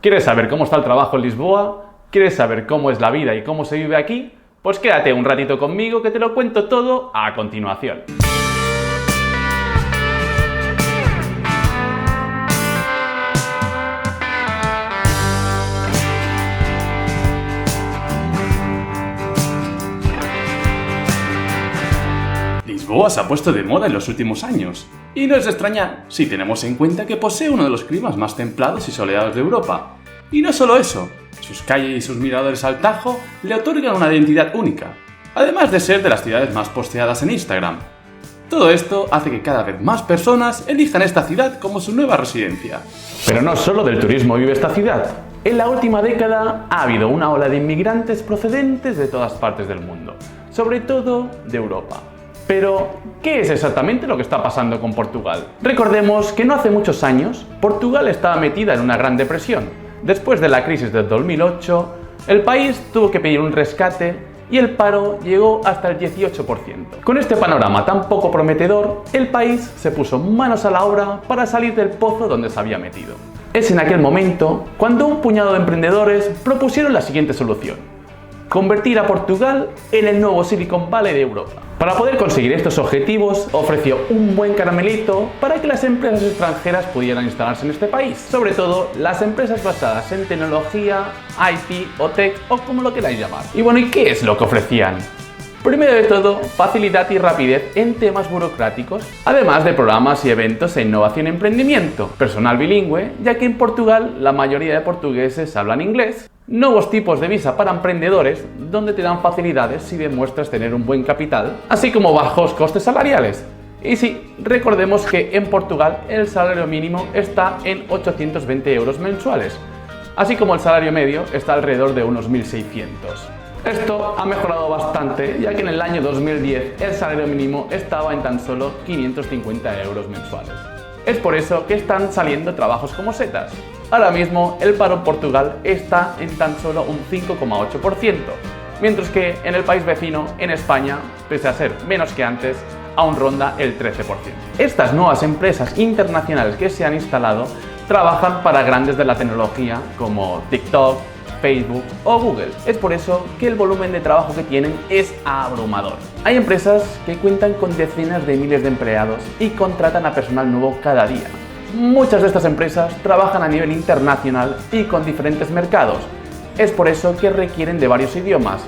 ¿Quieres saber cómo está el trabajo en Lisboa? ¿Quieres saber cómo es la vida y cómo se vive aquí? Pues quédate un ratito conmigo que te lo cuento todo a continuación. Lisboa se ha puesto de moda en los últimos años, y no es de extrañar si tenemos en cuenta que posee uno de los climas más templados y soleados de Europa. Y no solo eso, sus calles y sus miradores al Tajo le otorgan una identidad única, además de ser de las ciudades más posteadas en Instagram. Todo esto hace que cada vez más personas elijan esta ciudad como su nueva residencia. Pero no solo del turismo vive esta ciudad. En la última década ha habido una ola de inmigrantes procedentes de todas partes del mundo, sobre todo de Europa. Pero, ¿qué es exactamente lo que está pasando con Portugal? Recordemos que no hace muchos años, Portugal estaba metida en una gran depresión. Después de la crisis del 2008, el país tuvo que pedir un rescate y el paro llegó hasta el 18%. Con este panorama tan poco prometedor, el país se puso manos a la obra para salir del pozo donde se había metido. Es en aquel momento cuando un puñado de emprendedores propusieron la siguiente solución: convertir a Portugal en el nuevo Silicon Valley de Europa. Para poder conseguir estos objetivos, ofreció un buen caramelito para que las empresas extranjeras pudieran instalarse en este país, sobre todo las empresas basadas en tecnología, IT o tech o como lo queráis llamar. Y bueno, ¿y qué es lo que ofrecían? Primero de todo, facilidad y rapidez en temas burocráticos, además de programas y eventos e innovación y emprendimiento, personal bilingüe, ya que en Portugal la mayoría de portugueses hablan inglés, nuevos tipos de visa para emprendedores, donde te dan facilidades si demuestras tener un buen capital, así como bajos costes salariales. Y sí, recordemos que en Portugal el salario mínimo está en 820 euros mensuales, así como el salario medio está alrededor de unos 1.600. Esto ha mejorado bastante, ya que en el año 2010 el salario mínimo estaba en tan solo 550 euros mensuales. Es por eso que están saliendo trabajos como setas. Ahora mismo el paro en Portugal está en tan solo un 5,8%, mientras que en el país vecino, en España, pese a ser menos que antes, aún ronda el 13%. Estas nuevas empresas internacionales que se han instalado trabajan para grandes de la tecnología como TikTok, Facebook o Google. Es por eso que el volumen de trabajo que tienen es abrumador. Hay empresas que cuentan con decenas de miles de empleados y contratan a personal nuevo cada día. Muchas de estas empresas trabajan a nivel internacional y con diferentes mercados. Es por eso que requieren de varios idiomas.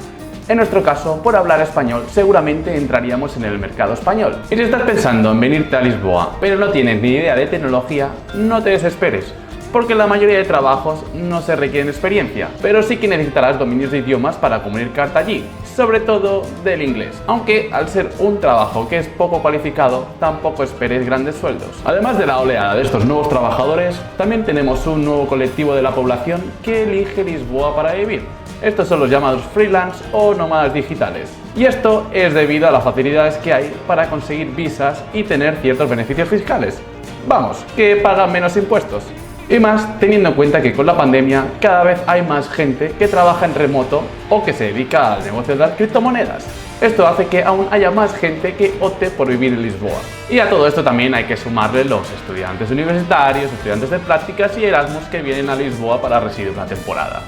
En nuestro caso, por hablar español, seguramente entraríamos en el mercado español. Y si estás pensando en venirte a Lisboa, pero no tienes ni idea de tecnología, no te desesperes, porque la mayoría de trabajos no se requieren experiencia, pero sí que necesitarás dominios de idiomas para comunicarte allí, sobre todo del inglés, aunque al ser un trabajo que es poco cualificado, tampoco esperes grandes sueldos. Además de la oleada de estos nuevos trabajadores, también tenemos un nuevo colectivo de la población que elige Lisboa para vivir. Estos son los llamados freelance o nómadas digitales. Y esto es debido a las facilidades que hay para conseguir visas y tener ciertos beneficios fiscales. Vamos, que pagan menos impuestos. Y más teniendo en cuenta que con la pandemia cada vez hay más gente que trabaja en remoto o que se dedica al negocio de las criptomonedas. Esto hace que aún haya más gente que opte por vivir en Lisboa. Y a todo esto también hay que sumarle los estudiantes universitarios, estudiantes de prácticas y Erasmus que vienen a Lisboa para residir una temporada.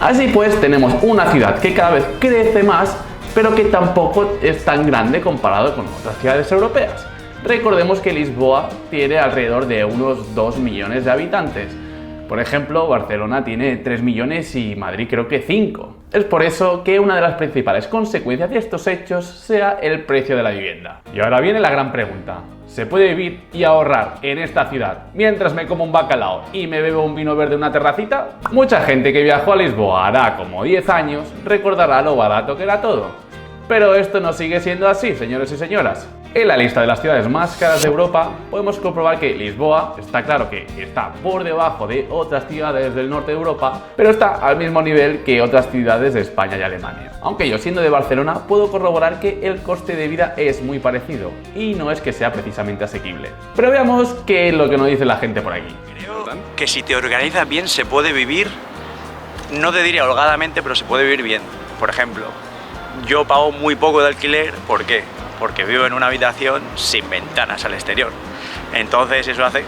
Así pues, tenemos una ciudad que cada vez crece más, pero que tampoco es tan grande comparado con otras ciudades europeas. Recordemos que Lisboa tiene alrededor de unos 2 millones de habitantes. Por ejemplo, Barcelona tiene 3 millones y Madrid creo que 5. Es por eso que una de las principales consecuencias de estos hechos sea el precio de la vivienda. Y ahora viene la gran pregunta: ¿se puede vivir y ahorrar en esta ciudad mientras me como un bacalao y me bebo un vino verde en una terracita? Mucha gente que viajó a Lisboa hará como 10 años recordará lo barato que era todo. Pero esto no sigue siendo así, señores y señoras. En la lista de las ciudades más caras de Europa podemos comprobar que Lisboa está claro que está por debajo de otras ciudades del norte de Europa, pero está al mismo nivel que otras ciudades de España y Alemania. Aunque yo, siendo de Barcelona, puedo corroborar que el coste de vida es muy parecido y no es que sea precisamente asequible. Pero veamos qué es lo que nos dice la gente por aquí. Creo que si te organizas bien se puede vivir, no te diría holgadamente, pero se puede vivir bien. Por ejemplo, yo pago muy poco de alquiler. ¿Por qué? Porque vivo en una habitación sin ventanas al exterior. Entonces eso hace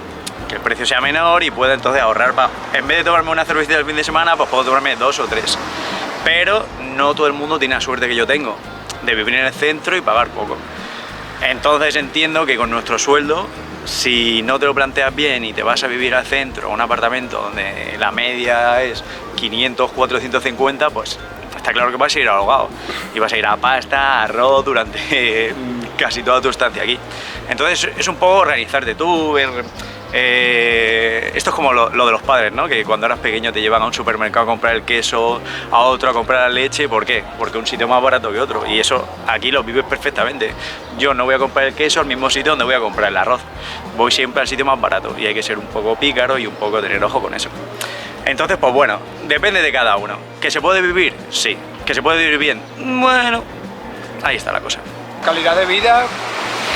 que el precio sea menor y pueda entonces ahorrar en vez de tomarme una cervecita el fin de semana, pues puedo tomarme 2 o 3. Pero no todo el mundo tiene la suerte que yo tengo de vivir en el centro y pagar poco. Entonces entiendo que con nuestro sueldo, si no te lo planteas bien y te vas a vivir al centro, a un apartamento donde la media es 500, 450, pues está claro que vas a ir ahogado y vas a ir a pasta, a arroz durante casi toda tu estancia aquí. Entonces es un poco organizarte tú, ver... esto es como lo de los padres, ¿no? Que cuando eras pequeño te llevan a un supermercado a comprar el queso, a otro a comprar la leche. ¿Por qué? Porque un sitio más barato que otro, y eso aquí lo vives perfectamente. Yo no voy a comprar el queso al mismo sitio donde voy a comprar el arroz, voy siempre al sitio más barato, y hay que ser un poco pícaro y un poco tener ojo con eso. Entonces, pues bueno, depende de cada uno. ¿Que se puede vivir? Sí. ¿Que se puede vivir bien? Bueno, ahí está la cosa. Calidad de vida,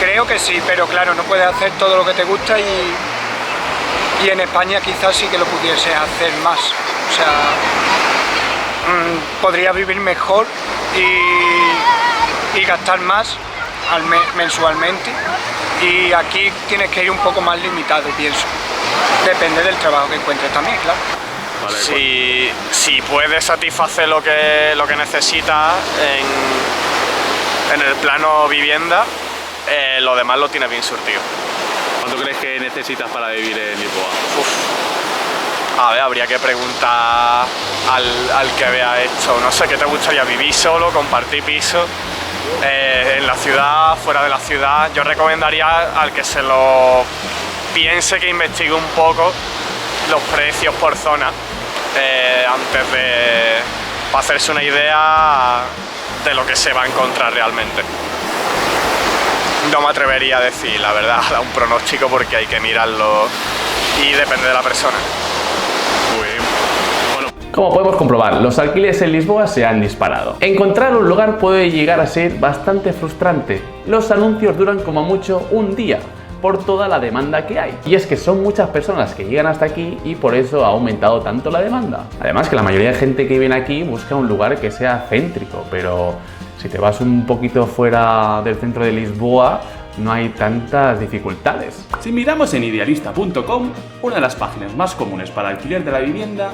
creo que sí, pero claro, no puedes hacer todo lo que te gusta y en España quizás sí que lo pudiese hacer más. O sea, podría vivir mejor y gastar más mensualmente, y aquí tienes que ir un poco más limitado, pienso. Depende del trabajo que encuentres también, claro. Vale, si puedes satisfacer lo que necesitas en el plano vivienda, lo demás lo tienes bien surtido. ¿Cuánto crees que necesitas para vivir en Lisboa? A ver, habría que preguntar al que vea esto. No sé, ¿qué te gustaría? ¿Vivir solo? ¿Compartir piso? En la ciudad, fuera de la ciudad. Yo recomendaría al que se lo piense que investigue un poco los precios por zona antes de hacerse una idea de lo que se va a encontrar realmente. No me atrevería a decir, la verdad, a dar un pronóstico porque hay que mirarlo y depende de la persona. Muy bien. Bueno, como podemos comprobar, los alquileres en Lisboa se han disparado. Encontrar un lugar puede llegar a ser bastante frustrante. Los anuncios duran como mucho un día, por toda la demanda que hay. Y es que son muchas personas que llegan hasta aquí y por eso ha aumentado tanto la demanda. Además que la mayoría de gente que viene aquí busca un lugar que sea céntrico, pero si te vas un poquito fuera del centro de Lisboa, no hay tantas dificultades. Si miramos en idealista.com, una de las páginas más comunes para alquiler de la vivienda,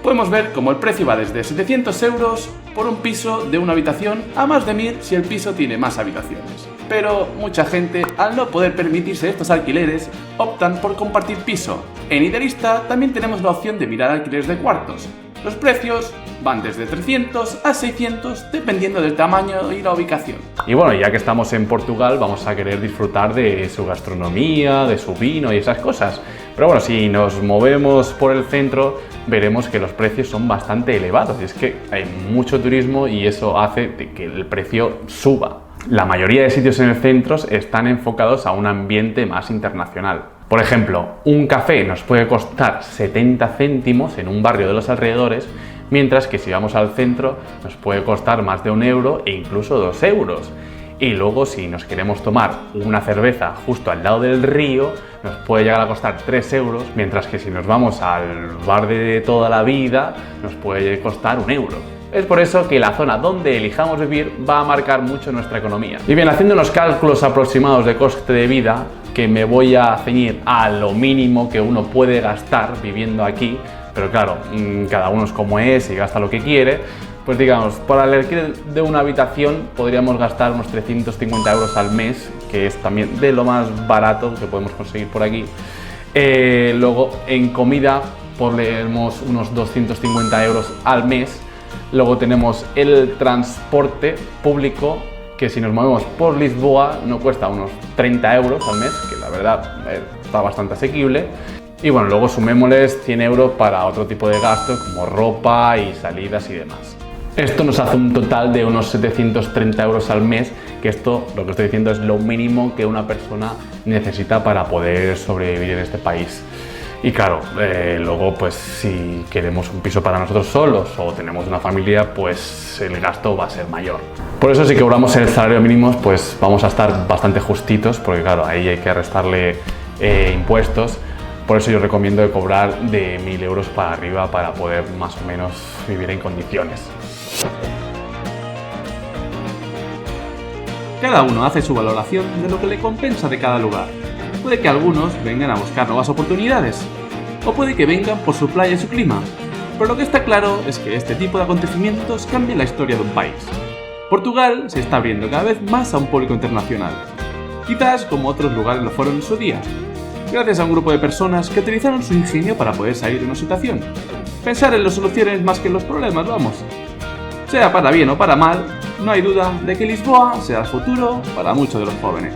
podemos ver cómo el precio va desde 700 euros por un piso de una habitación a más de 1000 si el piso tiene más habitaciones. Pero mucha gente, al no poder permitirse estos alquileres, optan por compartir piso. En Idealista también tenemos la opción de mirar alquileres de cuartos. Los precios van desde 300 a 600 dependiendo del tamaño y la ubicación. Y bueno, ya que estamos en Portugal, vamos a querer disfrutar de su gastronomía, de su vino y esas cosas. Pero bueno, si nos movemos por el centro, veremos que los precios son bastante elevados. Y es que hay mucho turismo y eso hace que el precio suba. La mayoría de sitios en el centro están enfocados a un ambiente más internacional. Por ejemplo, un café nos puede costar 70 céntimos en un barrio de los alrededores, mientras que si vamos al centro nos puede costar más de 1 euro e incluso 2 euros. Y luego si nos queremos tomar una cerveza justo al lado del río, nos puede llegar a costar 3 euros, mientras que si nos vamos al bar de toda la vida, nos puede costar 1 euro. Es por eso que la zona donde elijamos vivir va a marcar mucho nuestra economía. Y bien, haciendo unos cálculos aproximados de coste de vida, que me voy a ceñir a lo mínimo que uno puede gastar viviendo aquí, pero claro, cada uno es como es y gasta lo que quiere, pues digamos, para el alquiler de una habitación podríamos gastar unos 350 euros al mes, que es también de lo más barato que podemos conseguir por aquí. Luego en comida ponemos unos 250 euros al mes. Luego tenemos el transporte público, que si nos movemos por Lisboa no cuesta unos 30 euros al mes, que la verdad está bastante asequible. Y bueno, luego sumémosles 100 euros para otro tipo de gastos como ropa y salidas y demás. Esto nos hace un total de unos 730 euros al mes, que esto, lo que estoy diciendo, es lo mínimo que una persona necesita para poder sobrevivir en este país. Y claro, luego pues si queremos un piso para nosotros solos o tenemos una familia, pues el gasto va a ser mayor. Por eso si cobramos el salario mínimo, pues vamos a estar bastante justitos, porque claro, ahí hay que restarle impuestos. Por eso yo recomiendo cobrar de 1000 euros para arriba para poder más o menos vivir en condiciones. Cada uno hace su valoración de lo que le compensa de cada lugar. Puede que algunos vengan a buscar nuevas oportunidades, o puede que vengan por su playa y su clima, pero lo que está claro es que este tipo de acontecimientos cambian la historia de un país. Portugal se está abriendo cada vez más a un público internacional, quizás como otros lugares lo fueron en su día, gracias a un grupo de personas que utilizaron su ingenio para poder salir de una situación. Pensar en las soluciones más que en los problemas, vamos. Sea para bien o para mal, no hay duda de que Lisboa será el futuro para muchos de los jóvenes.